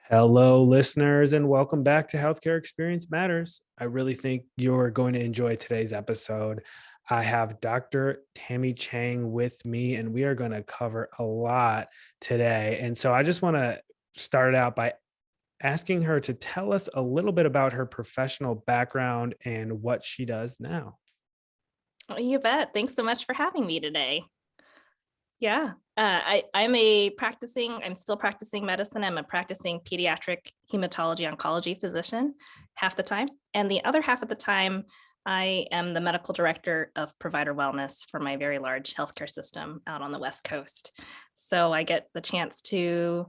Hello, listeners, and welcome back to Healthcare Experience Matters. I really think you're going to enjoy today's episode. I have Dr. Tammie Chang with me, and we are going to cover a lot today. And so I just want to start out by asking her to tell us a little bit about her professional background and what she does now. Oh, you bet. Thanks so much for having me today. Yeah, I'm still practicing medicine. I'm a practicing pediatric hematology oncology physician half the time. And the other half of the time, I am the medical director of provider wellness for my very large healthcare system out on the West Coast. So I get the chance to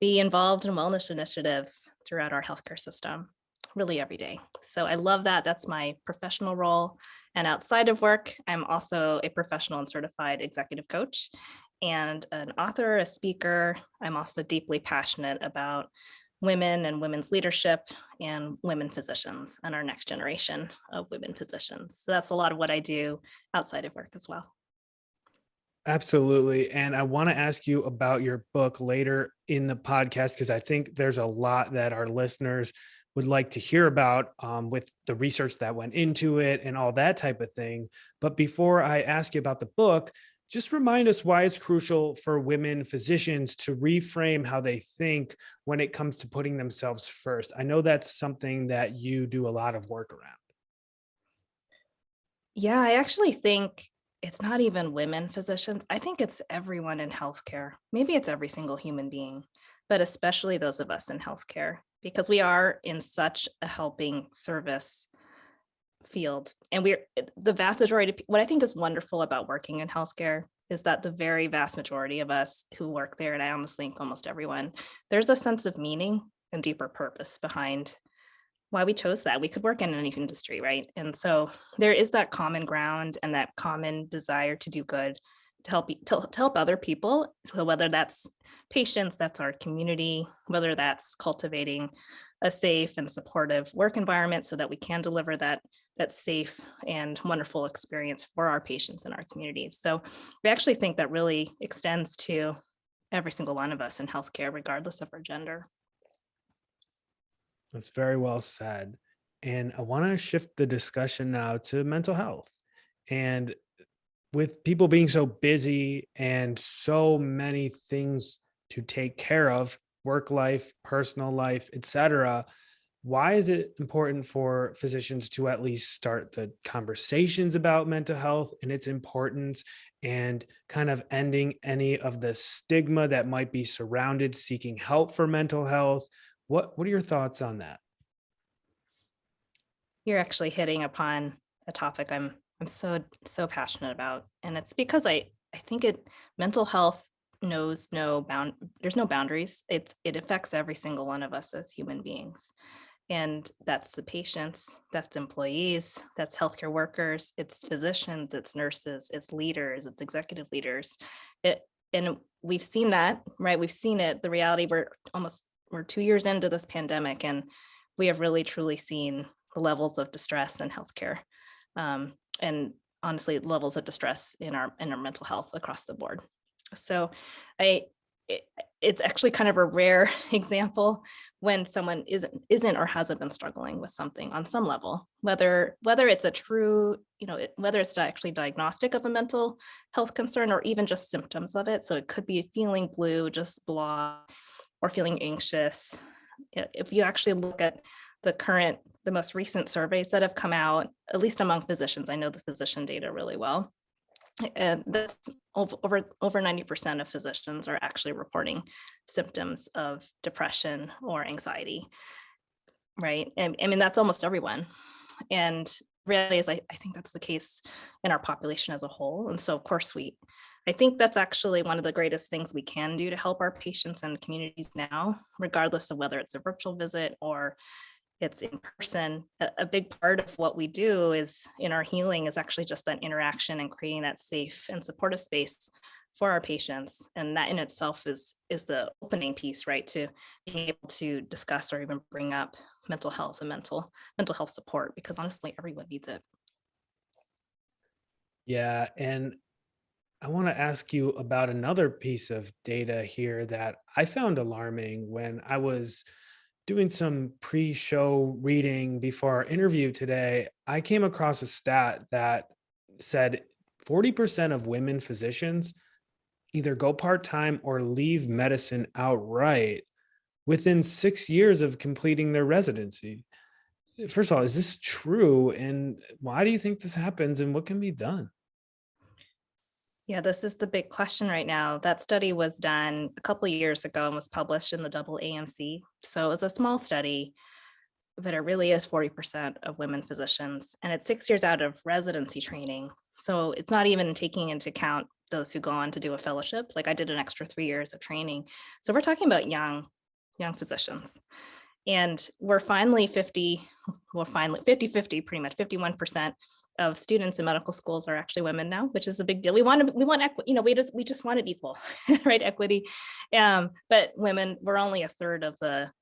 be involved in wellness initiatives throughout our healthcare system really every day. So I love that. That's my professional role. And outside of work, I'm also a professional and certified executive coach and an author, a speaker. I'm also deeply passionate about women and women's leadership and women physicians and our next generation of women physicians. So that's a lot of what I do outside of work as well. Absolutely. And I want to ask you about your book later in the podcast because I think there's a lot that our listeners would like to hear about with the research that went into it and all that type of thing. But before I ask you about the book, just remind us why it's crucial for women physicians to reframe how they think when it comes to putting themselves first. I know that's something that you do a lot of work around. Yeah, I actually think it's not even women physicians. I think it's everyone in healthcare. Maybe it's every single human being, but especially those of us in healthcare, because we are in such a helping service field. And the vast majority of what I think is wonderful about working in healthcare is that the very vast majority of us who work there, and I honestly think almost everyone, there's a sense of meaning and deeper purpose behind why we chose that. We could work in any industry, right? And so there is that common ground and that common desire to do good, to help other people. So whether that's patients, that's our community, whether that's cultivating a safe and supportive work environment so that we can deliver that safe and wonderful experience for our patients and our communities. So we actually think that really extends to every single one of us in healthcare, regardless of our gender. That's very well said. And I want to shift the discussion now to mental health. And with people being so busy and so many things to take care of, work life, personal life, etc., why is it important for physicians to at least start the conversations about mental health and its importance and kind of ending any of the stigma that might be surrounded seeking help for mental health? What are your thoughts on that? You're actually hitting upon a topic I'm so passionate about, and it's because I think mental health knows there's no boundaries. It affects every single one of us as human beings, and that's the patients, that's employees, that's healthcare workers, it's physicians, it's nurses, it's leaders, it's executive leaders. It and we've seen that, right? We've seen it. The reality we're 2 years into this pandemic, and we have really truly seen the levels of distress in healthcare, and honestly, levels of distress in our mental health across the board. So, I it, it's actually kind of a rare example when someone isn't or hasn't been struggling with something on some level, whether it's a true, whether it's actually diagnostic of a mental health concern or even just symptoms of it. So it could be feeling blue, just blah, or feeling anxious. If you actually look at the most recent surveys that have come out, at least among physicians, I know the physician data really well. And that's over 90% of physicians are actually reporting symptoms of depression or anxiety, right? And I mean, that's almost everyone. And reality is, I think that's the case in our population as a whole. And so, of course, I think that's actually one of the greatest things we can do to help our patients and communities now, regardless of whether it's a virtual visit or it's in person. A big part of what we do is in our healing is actually just that interaction and creating that safe and supportive space for our patients. And that in itself is the opening piece, right? To being able to discuss or even bring up mental health and mental health support, because honestly, everyone needs it. Yeah. And I want to ask you about another piece of data here that I found alarming when I was doing some pre show reading before our interview today. I came across a stat that said 40% of women physicians either go part time or leave medicine outright within 6 years of completing their residency. First of all, is this true? And why do you think this happens? And what can be done? Yeah, this is the big question right now. That study was done a couple of years ago and was published in the double AMC. So it was a small study, but it really is 40% of women physicians. And it's 6 years out of residency training. So it's not even taking into account those who go on to do a fellowship. Like I did an extra 3 years of training. So we're talking about young physicians. And we're finally 50-50, pretty much 51% of students in medical schools are actually women now, which is a big deal. We want equity, we just want it equal, right? Equity. But women, we're only a third of the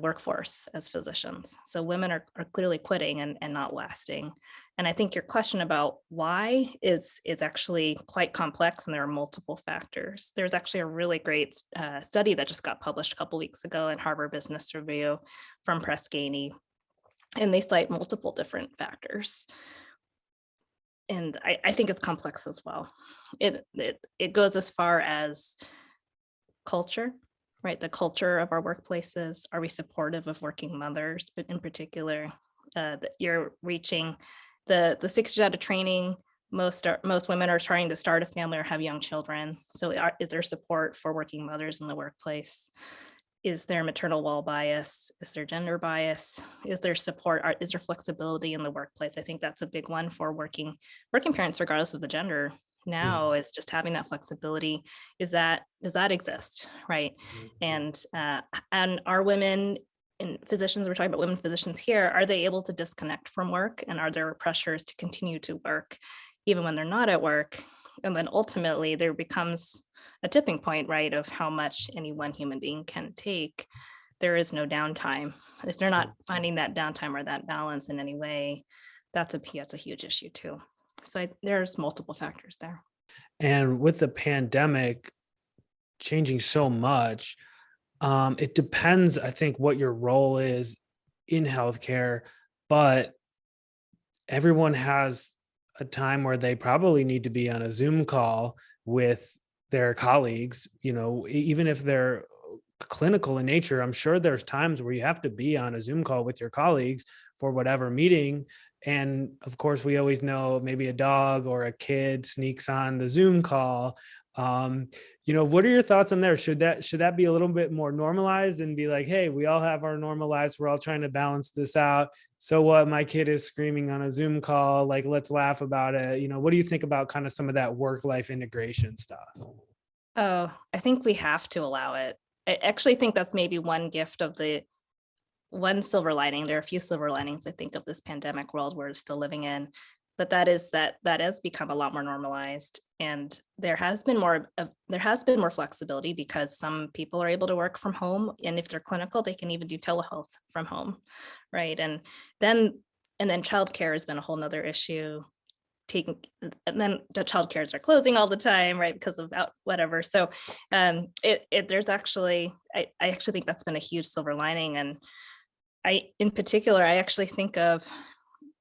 workforce as physicians. So women are clearly quitting and not lasting. And I think your question about why is actually quite complex, and there are multiple factors. There's actually a really great study that just got published a couple weeks ago in Harvard Business Review from Press Ganey, and they cite multiple different factors. And I think it's complex as well. It goes as far as culture, right? The culture of our workplaces. Are we supportive of working mothers? But in particular, that you're reaching the 6 years out of training. Most women are trying to start a family or have young children. So is there support for working mothers in the workplace? Is there maternal wall bias? Is there gender bias? Is there support? Is there flexibility in the workplace? I think that's a big one for working parents, regardless of the gender. Mhm, Now is just having that flexibility. Does that exist, right? mhm, And are women in physicians? We're talking about women physicians here. Are they able to disconnect from work, and are there pressures to continue to work even when they're not at work? And then ultimately, there becomes a tipping point, right, of how much any one human being can take. There is no downtime. If they're not mhm. finding that downtime or that balance in any way, that's a huge issue too. So there's multiple factors there. And with the pandemic changing so much, it depends, I think, what your role is in healthcare, but everyone has a time where they probably need to be on a Zoom call with their colleagues, even if they're clinical in nature. I'm sure there's times where you have to be on a Zoom call with your colleagues for whatever meeting. And of course, we always know maybe a dog or a kid sneaks on the Zoom call. Um, what are your thoughts on there? Should that be a little bit more normalized and be like, hey, we all have our normal lives. We're all trying to balance this out. So what? My kid is screaming on a Zoom call. Like, let's laugh about it. What do you think about kind of some of that work life integration stuff? Oh, I think we have to allow it. I actually think that's maybe one gift of the one silver lining. There are a few silver linings, I think, of this pandemic world we're still living in, but that has become a lot more normalized, and there has been more flexibility because some people are able to work from home, and if they're clinical, they can even do telehealth from home, right? Then and then childcare has been a whole nother issue. Taking And then the childcares are closing all the time, right? Because of whatever. So there's actually I actually think that's been a huge silver lining. And in particular, I actually think of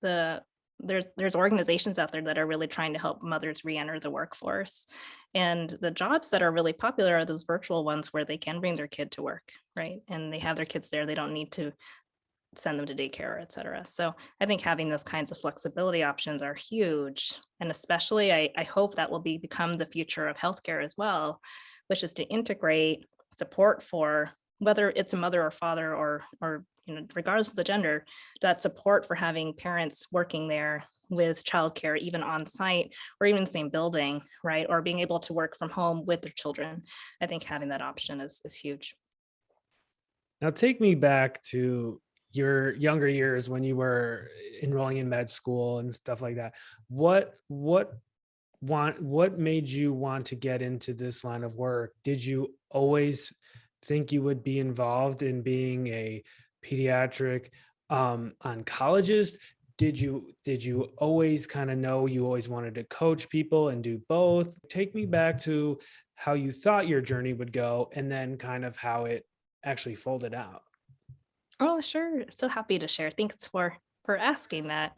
the there's organizations out there that are really trying to help mothers re-enter the workforce. And the jobs that are really popular are those virtual ones where they can bring their kid to work, right? And they have their kids there. They don't need to send them to daycare, et cetera. So I think having those kinds of flexibility options are huge. And especially I hope that will become the future of healthcare as well, which is to integrate support for whether it's a mother or father or regardless of the gender, that support for having parents working there with childcare, even on site or even the same building, right? Or being able to work from home with their children. I think having that option is huge. Now take me back to your younger years when you were enrolling in med school and stuff like that. What made you want to get into this line of work? Did you always think you would be involved in being a pediatric oncologist? did you always kind of know you always wanted to coach people and do both? Take me back to how you thought your journey would go and then kind of how it actually folded out. Oh, sure. So happy to share. Thanks for asking that.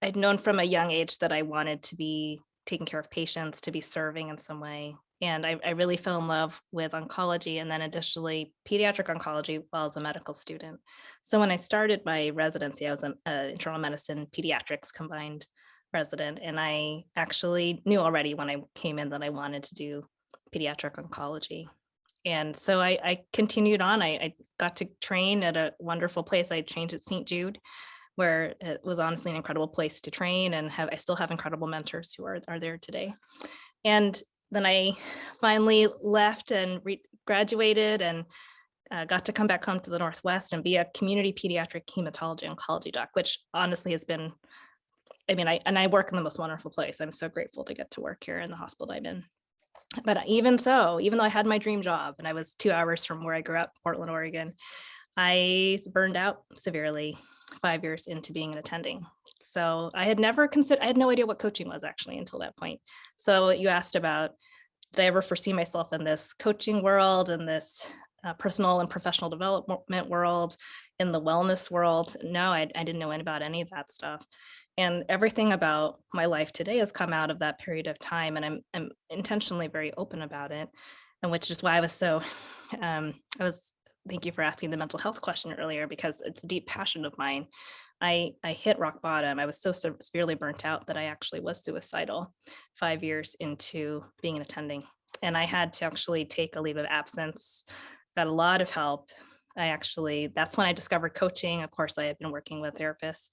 I'd known from a young age that I wanted to be taking care of patients, to be serving in some way. And I really fell in love with oncology and then additionally pediatric oncology while I was a medical student. So when I started my residency, I was a internal medicine pediatrics combined resident. And I actually knew already when I came in that I wanted to do pediatric oncology. And so I continued on. I got to train at a wonderful place. I trained at St. Jude, where it was honestly an incredible place to train and I still have incredible mentors who are there today. And then I finally left and graduated and got to come back home to the Northwest and be a community pediatric hematology oncology doc, which honestly has been, I work in the most wonderful place. I'm so grateful to get to work here in the hospital I'm in. But even so, even though I had my dream job and I was 2 hours from where I grew up, Portland, Oregon, I burned out severely 5 years into being an attending. So I had never considered, I had no idea what coaching was actually until that point. So you asked about, did I ever foresee myself in this coaching world, in this personal and professional development world, in the wellness world? No, I didn't know about any of that stuff. And everything about my life today has come out of that period of time. And I'm intentionally very open about it. And which is why I was so, thank you for asking the mental health question earlier, because it's a deep passion of mine. I hit rock bottom. I was so severely burnt out that I actually was suicidal 5 years into being an attending. And I had to actually take a leave of absence, got a lot of help. That's when I discovered coaching. Of course, I had been working with therapists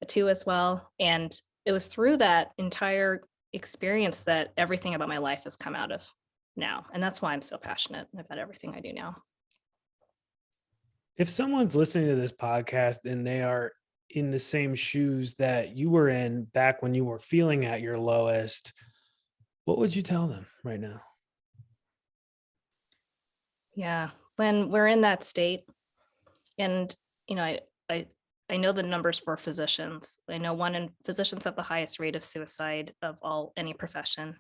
too as well. And it was through that entire experience that everything about my life has come out of now. And that's why I'm so passionate about everything I do now. If someone's listening to this podcast and they are in the same shoes that you were in back when you were feeling at your lowest, what would you tell them right now? Yeah. When we're in that state, and you know, I I know the numbers for physicians. I know physicians have the highest rate of suicide of any profession,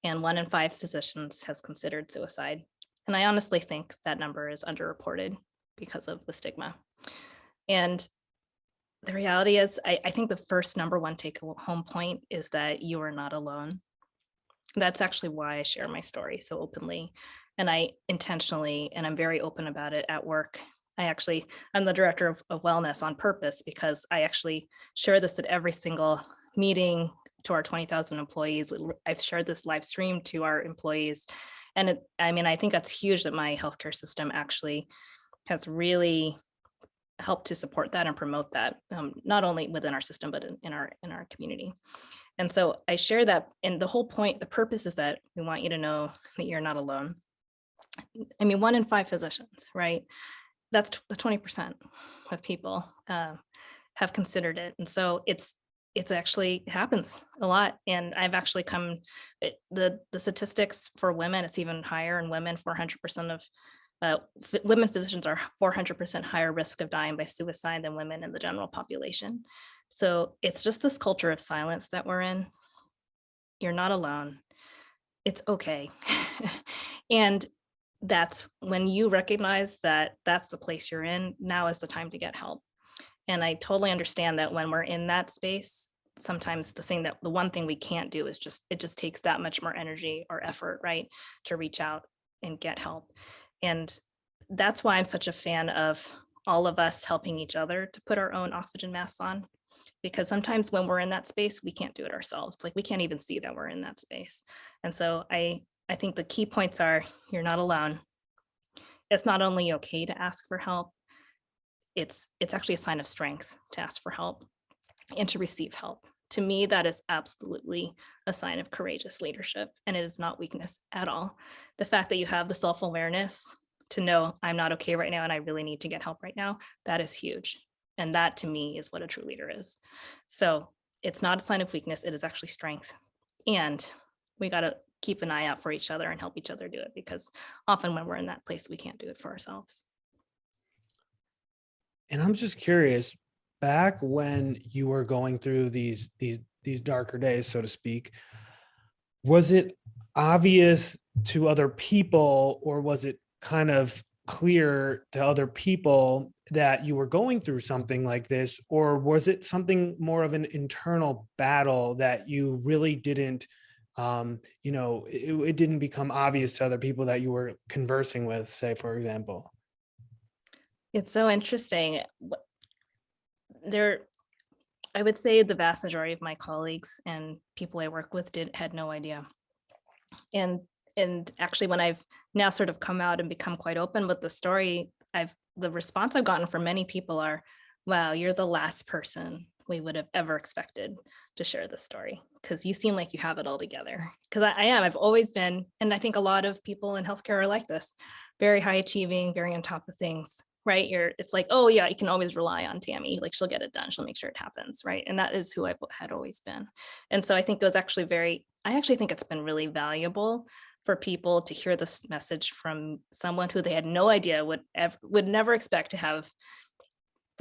and 1 in 5 physicians has considered suicide. And I honestly think that number is underreported because of the stigma. And the reality is, I think the first number one take home point is that you are not alone. That's actually why I share my story so openly. And I intentionally, and I'm very open about it at work. I'm the director of wellness on purpose because I actually share this at every single meeting to our 20,000 employees. I've shared this live stream to our employees. And I think that's huge that my healthcare system actually has really helped to support that and promote that, not only within our system, but in our community. And so I share that. And the whole point, the purpose is that we want you to know that you're not alone. 1 in 5 physicians, right? That's the 20% of people have considered it. And so it's actually, it happens a lot. And I've actually the statistics for women, it's even higher in women. 400% of women physicians are 400% higher risk of dying by suicide than women in the general population. So it's just this culture of silence that we're in. You're not alone. It's okay. And that's when you recognize that that's the place you're in. Now is the time to get help. And I totally understand that when we're in that space, sometimes the one thing we can't do is it just takes that much more energy or effort, right, to reach out and get help. And that's why I'm such a fan of all of us helping each other to put our own oxygen masks on, because sometimes when we're in that space, we can't do it ourselves. Like we can't even see that we're in that space. And so I think the key points are, you're not alone. It's not only okay to ask for help, it's actually a sign of strength to ask for help and to receive help. To me, that is absolutely a sign of courageous leadership, and it is not weakness at all. The fact that you have the self-awareness to know I'm not okay right now and I really need to get help right now, that is huge. And that to me is what a true leader is. So it's not a sign of weakness, it is actually strength. And we got to keep an eye out for each other and help each other do it, because often when we're in that place, we can't do it for ourselves. And I'm just curious, back when you were going through these darker days, so to speak, was it obvious to other people, or was it kind of clear to other people that you were going through something like this, or was it something more of an internal battle that you really didn't, it didn't become obvious to other people that you were conversing with, say, for example? It's so interesting. There, I would say the vast majority of my colleagues and people I work with had no idea. And actually when I've now sort of come out and become quite open with the story, the response I've gotten from many people are, wow, you're the last person we would have ever expected to share this story, because you seem like you have it all together. Because I am, I've always been, and I think a lot of people in healthcare are like this, very high achieving, very on top of things, right? It's like, oh yeah, you can always rely on Tammie, like she'll get it done, she'll make sure it happens, right? And that is who I had always been. And so I think it was actually I actually think it's been really valuable for people to hear this message from someone who they had no idea would never expect to have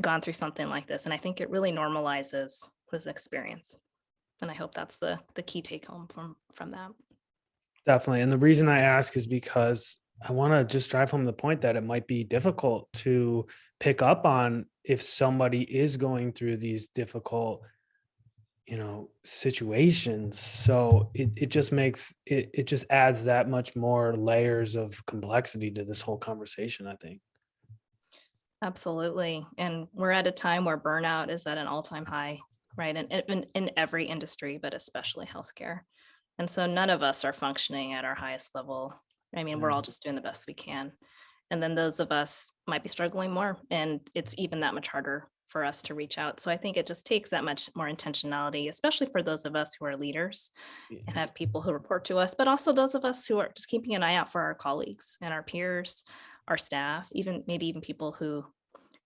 gone through something like this. And I think it really normalizes this experience. And I hope that's the key take home from that. Definitely. And the reason I ask is because I want to just drive home the point that it might be difficult to pick up on if somebody is going through these difficult, situations. So it just makes it just adds that much more layers of complexity to this whole conversation, I think. Absolutely. And we're at a time where burnout is at an all-time high, right? And in every industry, but especially healthcare. And so none of us are functioning at our highest level. I mean, we're Yeah. all just doing the best we can. And then those of us might be struggling more. And it's even that much harder for us to reach out. So I think it just takes that much more intentionality, especially for those of us who are leaders and have people who report to us, but also those of us who are just keeping an eye out for our colleagues and our peers, our staff, even maybe even people who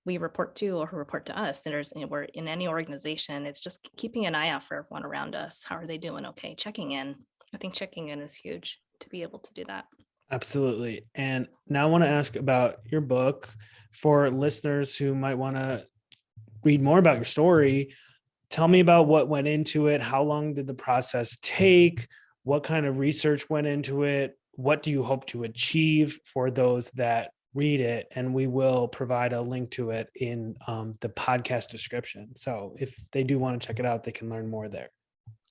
we report to or who report to us. We're in any organization, it's just keeping an eye out for everyone around us. How are they doing? Okay, checking in. I think checking in is huge to be able to do that. Absolutely. And now I want to ask about your book for listeners who might want to read more about your story. Tell me about what went into it. How long did the process take? What kind of research went into it? What do you hope to achieve for those that read it? And we will provide a link to it in the podcast description. So if they do want to check it out, they can learn more there.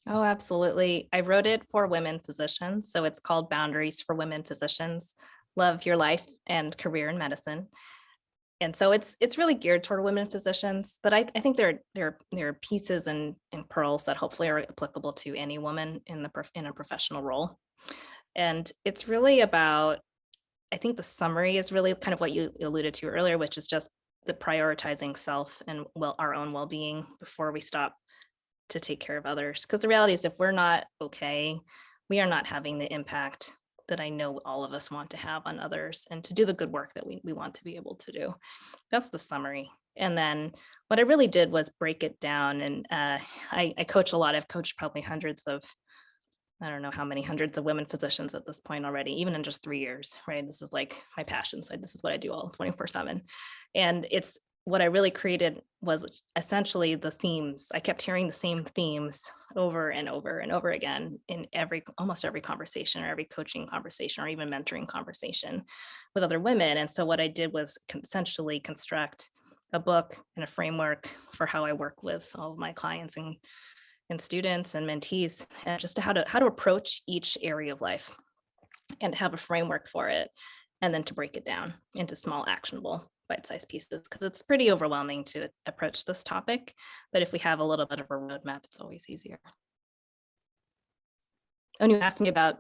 Oh, absolutely. I wrote it for women physicians. So it's called Boundaries for Women Physicians, Love Your Life and Career in Medicine. And so it's really geared toward women physicians, but I think there are pieces and pearls that hopefully are applicable to any woman in a professional role. And it's really about, I think the summary is really kind of what you alluded to earlier, which is just the prioritizing self and our own well-being before we stop to take care of others. Because the reality is if we're not okay, we are not having the impact that I know all of us want to have on others and to do the good work that we want to be able to do. That's the summary. And then what I really did was break it down. And I coach a lot. I've coached probably hundreds of, I don't know how many hundreds of women physicians at this point already, even in just 3 years, right? This is like my passion. So this is what I do all 24/7. And it's what I really created was essentially the themes. I kept hearing the same themes over and over and over again in almost every conversation or every coaching conversation or even mentoring conversation with other women. And so what I did was essentially construct a book and a framework for how I work with all of my clients and students and mentees, and just how to approach each area of life and have a framework for it, and then to break it down into small actionable bite-sized pieces, because it's pretty overwhelming to approach this topic. But if we have a little bit of a roadmap, it's always easier. And you asked me about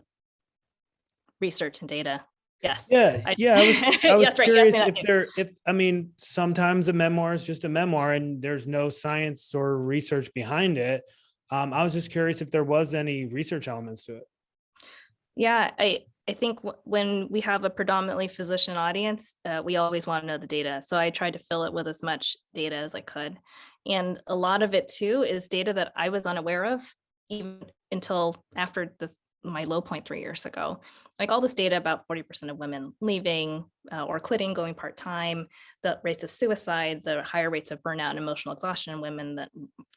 research and data. Yes. Yeah, yeah. I was Yes, right. You asked me curious that if too. if I mean, sometimes a memoir is just a memoir and there's no science or research behind it. I was just curious if there was any research elements to it. Yeah, I think when we have a predominantly physician audience, we always want to know the data. So I tried to fill it with as much data as I could. And a lot of it too is data that I was unaware of even until after my low point 3 years ago. Like all this data about 40% of women leaving or quitting, going part time, the rates of suicide, the higher rates of burnout and emotional exhaustion in women that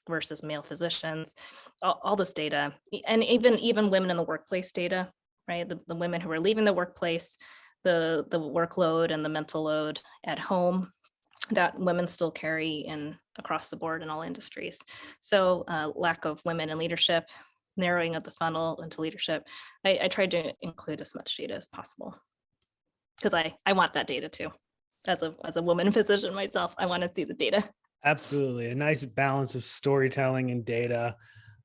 versus male physicians, all this data, and even women in the workplace data, right? The women who are leaving the workplace, the workload and the mental load at home that women still carry in across the board in all industries. So lack of women in leadership, narrowing of the funnel into leadership. I tried to include as much data as possible because I want that data too. As a woman physician myself, I want to see the data. Absolutely. A nice balance of storytelling and data.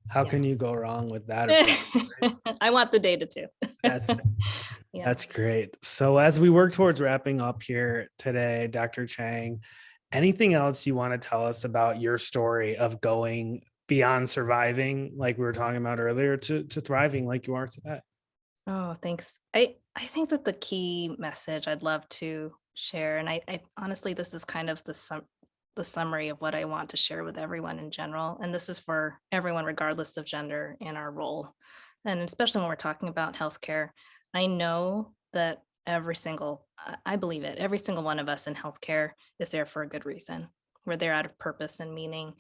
How Yeah. can you go wrong with that approach, right? I want the data too. That's Yeah. that's great. So as we work towards wrapping up here today, Dr. Chang, anything else you want to tell us about your story of going beyond surviving, like we were talking about earlier, to thriving like you are today? Oh, thanks. I think that the key message I'd love to share, and I honestly, this is kind of the summary of what I want to share with everyone in general, and this is for everyone regardless of gender and our role, and especially when we're talking about healthcare. I know that I believe it, every single one of us in healthcare is there for a good reason. We're there out of purpose and meaning,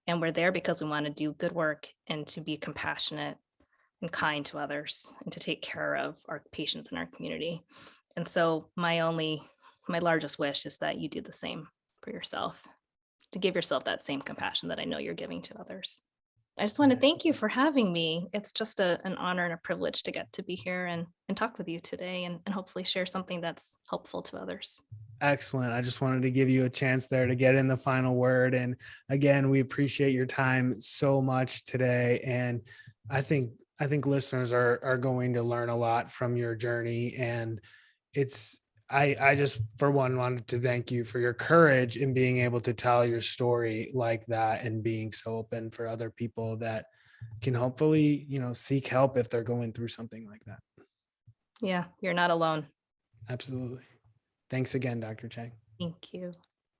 and we're there because we want to do good work and to be compassionate and kind to others and to take care of our patients in our community. And so my largest wish is that you do the same for yourself, to give yourself that same compassion that I know you're giving to others. I just want to thank you for having me. It's just an honor and a privilege to get to be here and talk with you today and hopefully share something that's helpful to others. Excellent. I just wanted to give you a chance there to get in the final word. And again, we appreciate your time so much today. And I think I think listeners are going to learn a lot from your journey. And it's I just for one wanted to thank you for your courage in being able to tell your story like that and being so open for other people that can hopefully, seek help if they're going through something like that. Yeah, you're not alone. Absolutely. Thanks again, Dr. Chang. Thank you.